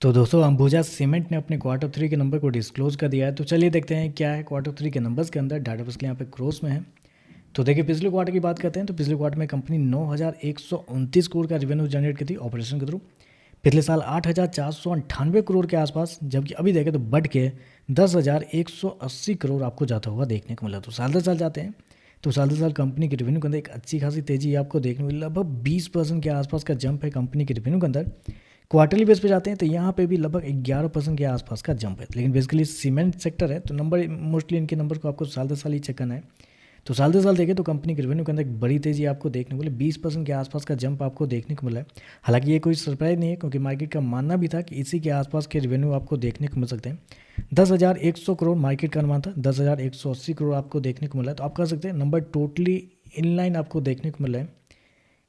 तो दोस्तों अंबुजा सीमेंट ने अपने क्वार्टर थ्री के नंबर को डिस्क्लोज कर दिया है। तो चलिए देखते हैं क्या है क्वार्टर थ्री के नंबर्स के अंदर। डाटा बेस यहाँ पे क्रोस में है। तो देखिए पिछले क्वार्टर की बात करते हैं तो पिछले क्वार्टर में कंपनी 9,129 करोड़ का रेवेन्यू जनरेट की थी ऑपरेशन के थ्रू। पिछले साल 8,498 करोड़ के आसपास, जबकि अभी देखें तो बढ़ के 10,180 करोड़ आपको जाता हुआ देखने को मिला। तो साल दर साल जाते हैं तो साल दर साल कंपनी के रेवेन्यू के अंदर एक अच्छी खासी तेजी आपको देखने को मिली। लगभग 20% के आसपास का जंप है कंपनी के रेवेन्यू के अंदर। क्वार्टरली बेस पे जाते हैं तो यहाँ पे भी लगभग 11% के आसपास का जंप है। लेकिन बेसिकली सीमेंट सेक्टर है तो नंबर मोस्टली इनके नंबर को आपको साल दर साल ही चेक करना है। तो साल दर साल देखें तो कंपनी के रेवेन्यू के अंदर एक बड़ी तेजी आपको देखने को मिली। 20% के आसपास का जंप आपको देखने को मिला है। हालांकि ये कोई सरप्राइज नहीं है क्योंकि मार्केट का मानना भी था कि इसी के आसपास के रेवेन्यू आपको देखने को मिल सकते हैं। 10,100 करोड़ मार्केट का अनुमान था, 10,180 करोड़ आपको देखने को मिला है। तो आप कह सकते हैं नंबर टोटली इनलाइन आपको देखने को मिला है।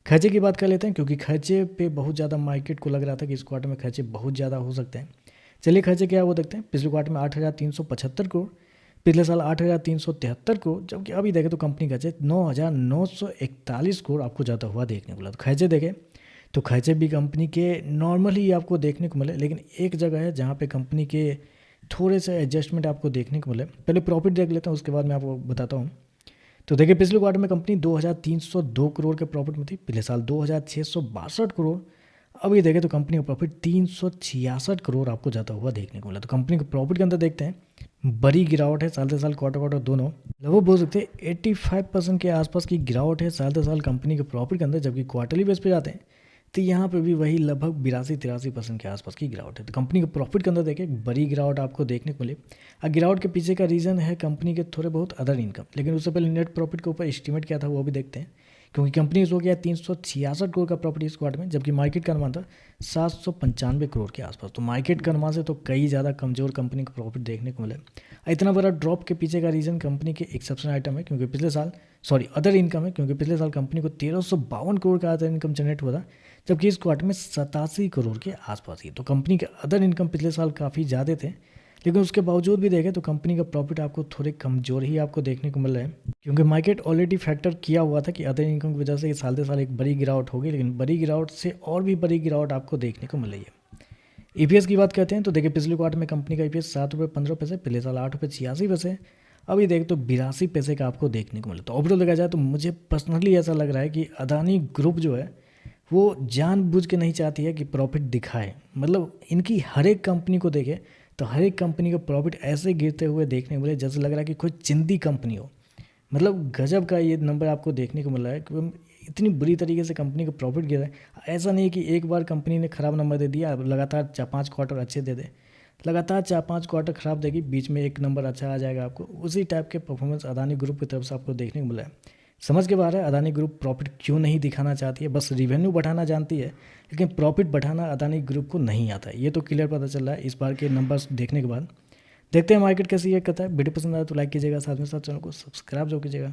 खर्चे की बात कर लेते हैं क्योंकि खर्चे पे बहुत ज़्यादा मार्केट को लग रहा था कि इस क्वार्टर में खर्चे बहुत ज़्यादा हो सकते हैं। चलिए खर्चे क्या वो देखते हैं। पिछले क्वार्टर में 8,375 करोड़, पिछले साल 8,373 करोड़, जबकि अभी देखें तो कंपनी खर्चे 9,941 करोड़ आपको जाता हुआ देखने को मिला। तो खर्चे देखें तो खर्चे भी कंपनी के नॉर्मल ही आपको देखने को मिले, लेकिन एक जगह है जहाँ पे कंपनी के थोड़े से एडजस्टमेंट आपको देखने को मिले। पहले प्रॉफिट देख लेते हैं, उसके बाद मैं आपको बताता हूँ। तो देखिए पिछले क्वार्टर में कंपनी 2,302 करोड़ के प्रॉफिट में थी। पिछले साल 2,662 करोड़। अभी देखें तो कंपनी का प्रॉफिट 366 करोड़ आपको जाता हुआ देखने को मिला। तो कंपनी के प्रॉफिट के अंदर देखते हैं बड़ी गिरावट है साल से साल, क्वार्टर क्वार्टर दोनों। लगभग बोल सकते हैं 85% के आसपास की गिरावट है साल से साल कंपनी के प्रॉफिट के अंदर। जबकि क्वार्टरली बेस पे जाते हैं तो यहाँ पे भी वही लगभग 82-83% के आसपास की गिरावट है। तो कंपनी के प्रॉफिट के अंदर देखिए एक बड़ी गिरावट आपको देखने को मिली। गिरावट के पीछे का रीज़न है कंपनी के थोड़े बहुत अदर इनकम। लेकिन उससे पहले नेट प्रॉफिट के ऊपर एस्टीमेट क्या था वो भी देखते हैं। क्योंकि कंपनी हो गया 366 करोड़ का प्रॉफिट इस क्वार्टर में, जबकि मार्केट का अनुमान था 795 करोड़ के आसपास। तो मार्केट का अनुमान से तो कई ज़्यादा कमज़ोर कंपनी का प्रॉफिट देखने को मिला। इतना बड़ा ड्रॉप के पीछे का रीज़न कंपनी के एक्सेप्शनल आइटम है, क्योंकि पिछले साल अदर इनकम है, क्योंकि पिछले साल कंपनी को 1352 करोड़ का अदर इनकम जनरेट हुआ था, जबकि इस क्वार्टर में 87 करोड़ के आसपास ही। तो कंपनी के अदर इनकम पिछले साल काफ़ी ज़्यादा थे, लेकिन उसके बावजूद भी देखें तो कंपनी का प्रॉफिट आपको थोड़े कमज़ोर ही आपको देखने को मिल रहा है। क्योंकि मार्केट ऑलरेडी फैक्टर किया हुआ था कि अदर इनकम की वजह से साल दर साल एक बड़ी गिरावट होगी, लेकिन बड़ी गिरावट से और भी बड़ी गिरावट आपको देखने को मिल रही है। ईपीएस की बात करते हैं तो देखिए पिछले क्वार्टर में कंपनी का ईपीएस 7 रुपये 15 पैसे, पिछले साल 8 रुपये 86 पैसे। अभी देख तो 82 पैसे का आपको देखने को मिला। तो ओवरऑल देखा जाए तो मुझे पर्सनली ऐसा लग रहा है कि अदानी ग्रुप जो है वो जानबूझ के नहीं चाहती है कि प्रॉफिट दिखाए। मतलब इनकी हर एक कंपनी को देखे तो हर एक कंपनी का प्रॉफिट ऐसे गिरते हुए देखने को मिले जैसे लग रहा है कि कोई चिंदी कंपनी हो। मतलब गजब का ये नंबर आपको देखने को मिल रहा है कि इतनी बुरी तरीके से कंपनी का प्रॉफिट गिरा है। ऐसा नहीं है कि एक बार कंपनी ने ख़राब नंबर दे दिया, अब लगातार 4-5 क्वार्टर अच्छे दे दे। लगातार 4-5 क्वार्टर ख़राब देगी, बीच में एक नंबर अच्छा आ जाएगा आपको। उसी टाइप के परफॉर्मेंस अदानी ग्रुप की तरफ से आपको देखने को मिला है। समझ के बाहर है अदानी ग्रुप प्रॉफिट क्यों नहीं दिखाना चाहती है। बस रिवेन्यू बढ़ाना जानती है, लेकिन प्रॉफिट बढ़ाना अदानी ग्रुप को नहीं आता है। ये तो क्लियर पता चल रहा है इस बार के नंबर्स देखने के बाद। देखते हैं मार्केट कैसी है करता है। वीडियो पसंद आया तो लाइक कीजिएगा, साथ में साथ चैनल को सब्सक्राइब जरूर कीजिएगा।